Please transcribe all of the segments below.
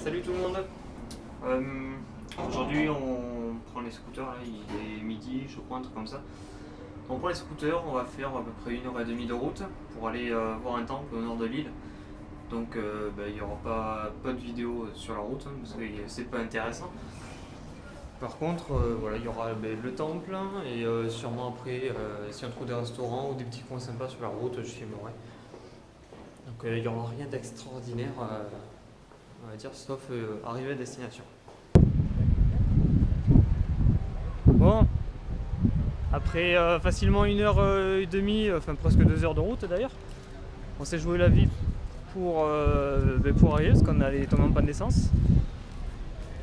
Salut tout le monde. Aujourd'hui on prend les scooters, là, il est midi je crois, un truc comme ça. On prend les scooters, on va faire à peu près 1h30 de route pour aller voir un temple au nord de l'île. Donc il n'y aura pas de vidéo sur la route, parce que c'est pas intéressant. Par contre, voilà, il y aura le temple et sûrement après, si on trouve des restaurants ou des petits coins sympas sur la route, je filmerai. Donc il n'y aura rien d'extraordinaire, on va dire, sauf arriver à destination. Bon, après facilement 1h30, enfin presque 2 heures de route d'ailleurs, on s'est joué la vie pour arriver parce qu'on allait tomber en panne d'essence.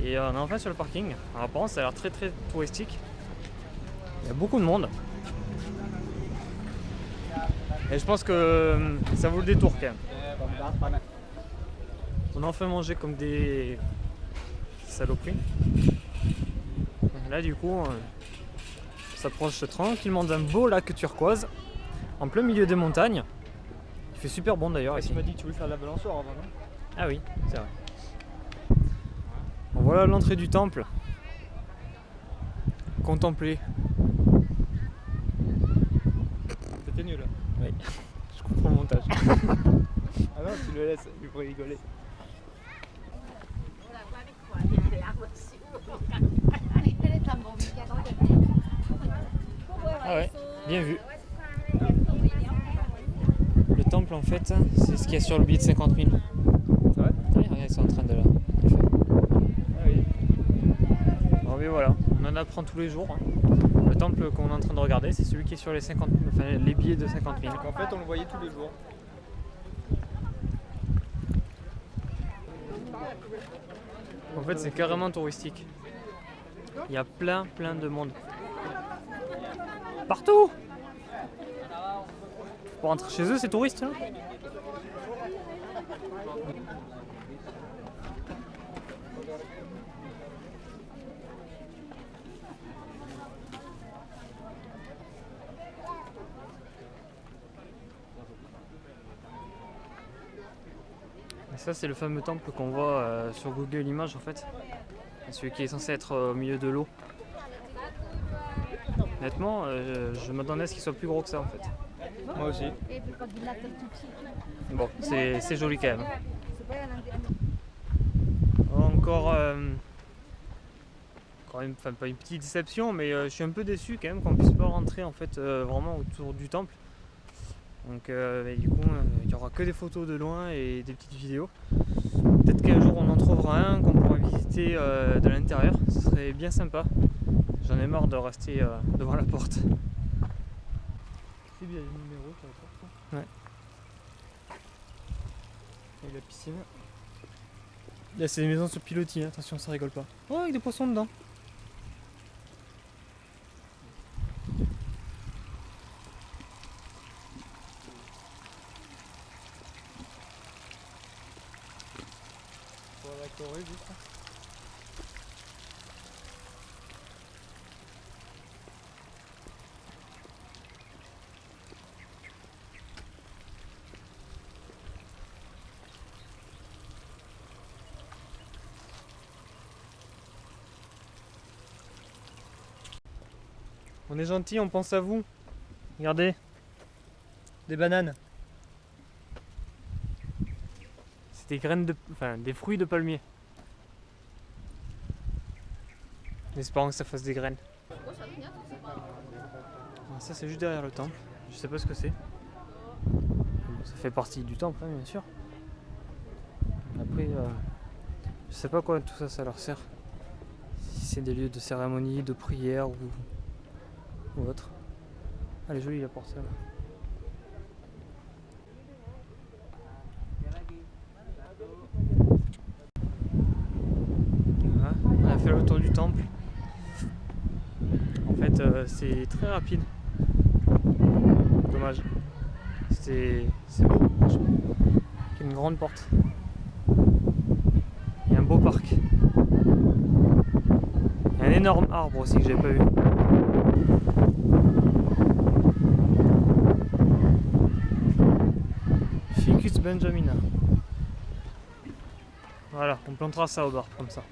Et on est enfin sur le parking. Alors, apparemment ça a l'air très touristique. Il y a beaucoup de monde. Et je pense que ça vaut le détour quand même. On a enfin mangé comme des saloperies. Là du coup on s'approche tranquillement d'un beau lac turquoise en plein milieu des montagnes. Il fait super bon d'ailleurs ici. Tu m'as dit que tu voulais faire de la balançoire avant, non? Ah oui, c'est vrai. Bon, voilà l'entrée du temple. Contemplez. C'était nul. Oui, je comprends le montage. Ah non, tu le laisses, il pourrait rigoler. Ah ouais, bien vu. Le temple en fait, c'est ce qu'il y a sur le billet de 50 000. C'est vrai? Oui, regarde, ils sont en train de le faire. Ah oui. Bon mais voilà, on en apprend tous les jours. Le temple qu'on est en train de regarder, c'est celui qui est sur les 50 000, enfin les billets de 50 000. Donc en fait, on le voyait tous les jours. En fait, c'est carrément touristique. Il y a plein de monde. Partout! Pour rentrer chez eux, c'est touriste, hein. Et ça, c'est le fameux temple qu'on voit sur Google Images en fait. Celui qui est censé être au milieu de l'eau. Honnêtement, je m'attendais à ce qu'il soit plus gros que ça en fait. Moi aussi. Bon, c'est joli quand même. Encore enfin, pas une petite déception, mais je suis un peu déçu quand même qu'on puisse pas rentrer en fait vraiment autour du temple. Donc du coup, il n'y aura que des photos de loin et des petites vidéos. Peut-être qu'un jour on en trouvera un qu'on pourra visiter de l'intérieur, ce serait bien sympa. J'en ai marre de rester devant la porte. C'est bien, il y a le numéro sur la porte. Ouais. Et la piscine. Là c'est des maisons sur pilotis, hein. Attention ça rigole pas. Oh, avec des poissons dedans. Pour la Corée, je crois. On est gentil, on pense à vous. Regardez. Des bananes. C'est des graines de. Enfin des fruits de palmier. En espérant que ça fasse des graines. Ah, ça c'est juste derrière le temple. Je sais pas ce que c'est. Ça fait partie du temple, hein, bien sûr. Après, je sais pas quoi tout ça, ça leur sert. Si c'est des lieux de cérémonie, de prière ou autre. Elle est jolie la porte là. Voilà, on a fait le tour du temple. En fait, c'est très rapide. Dommage. C'est beau, franchement. Il y a une grande porte. Il y a un beau parc. Il y a un énorme arbre aussi que j'avais pas vu. Ficus benjamina. Voilà, on plantera ça au bar, comme ça.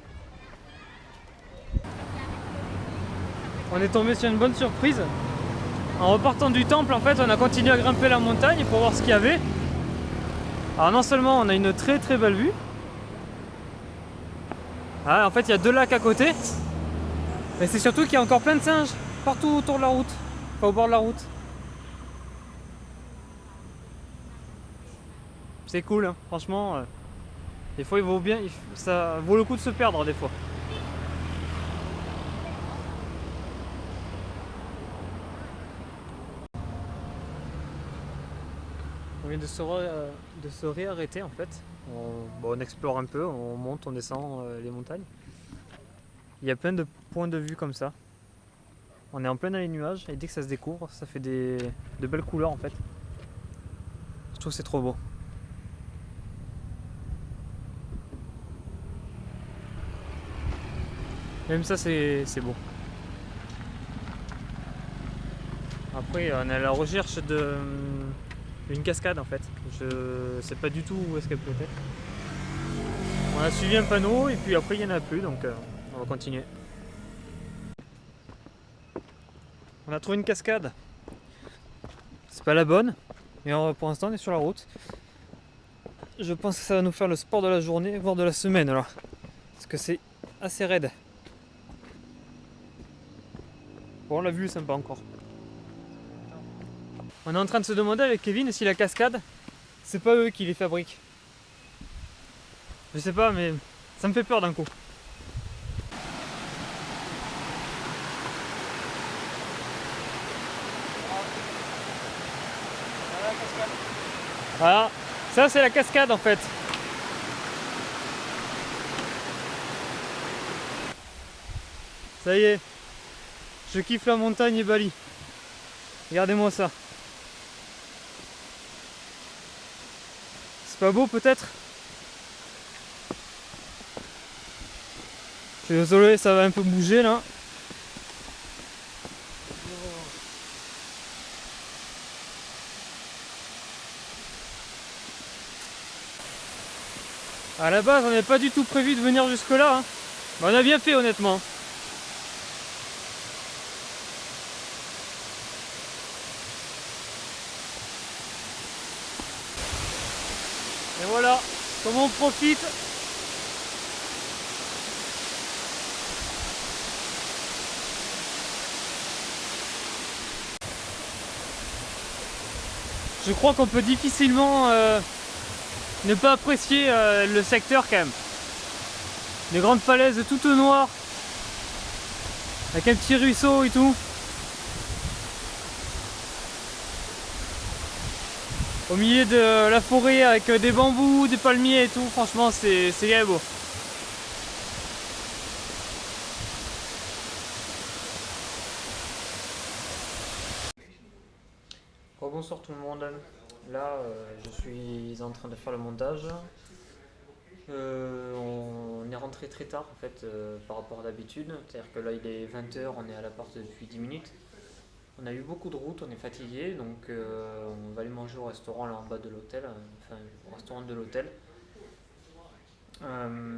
On est tombé sur une bonne surprise. En repartant du temple, en fait, on a continué à grimper la montagne pour voir ce qu'il y avait. Alors non seulement on a une très très belle vue. Ah, en fait, il y a 2 lacs à côté. Mais c'est surtout qu'il y a encore plein de singes partout autour de la route. Enfin, au bord de la route. C'est cool, hein. Franchement. Des fois, ça vaut le coup de se perdre, des fois. On vient de se réarrêter en fait. On explore un peu, on monte, on descend les montagnes. Il y a plein de points de vue comme ça. On est en plein dans les nuages et dès que ça se découvre, ça fait de belles couleurs en fait. Je trouve que c'est trop beau. Même ça c'est beau. Après on est à la recherche d'une cascade en fait. Je sais pas du tout où est-ce qu'elle peut être. On a suivi un panneau et puis après il n'y en a plus donc on va continuer. On a trouvé une cascade. C'est pas la bonne, mais pour l'instant on est sur la route. Je pense que ça va nous faire le sport de la journée, voire de la semaine là. Parce que c'est assez raide. Bon, la vue est sympa encore. On est en train de se demander avec Kevin si la cascade, c'est pas eux qui les fabriquent. Je sais pas, mais ça me fait peur d'un coup. Voilà, ça c'est la cascade en fait. Ça y est, je kiffe la montagne et Bali. Regardez-moi ça. C'est pas beau peut-être? Je suis désolé, ça va un peu bouger là. À la base, on n'avait pas du tout prévu de venir jusque là. Hein. Mais on a bien fait honnêtement. Et voilà, comment on profite. Je crois qu'on peut difficilement ne pas apprécier le secteur quand même. Des grandes falaises toutes noires, avec un petit ruisseau et tout. Au milieu de la forêt avec des bambous, des palmiers et tout, franchement c'est bien beau. Bonsoir tout le monde, là je suis en train de faire le montage. On est rentré très tard en fait par rapport à d'habitude, c'est-à-dire que là il est 20h, on est à l'appart depuis 10 minutes. On a eu beaucoup de route, on est fatigué, donc on va aller manger au restaurant là en bas de l'hôtel, enfin au restaurant de l'hôtel.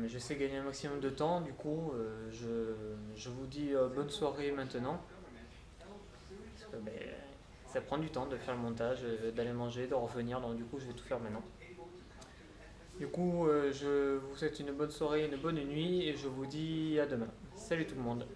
J'essaie de gagner un maximum de temps, du coup je vous dis bonne soirée maintenant. Parce que, ça prend du temps de faire le montage, d'aller manger, de revenir, donc du coup je vais tout faire maintenant. Du coup je vous souhaite une bonne soirée, une bonne nuit et je vous dis à demain. Salut tout le monde.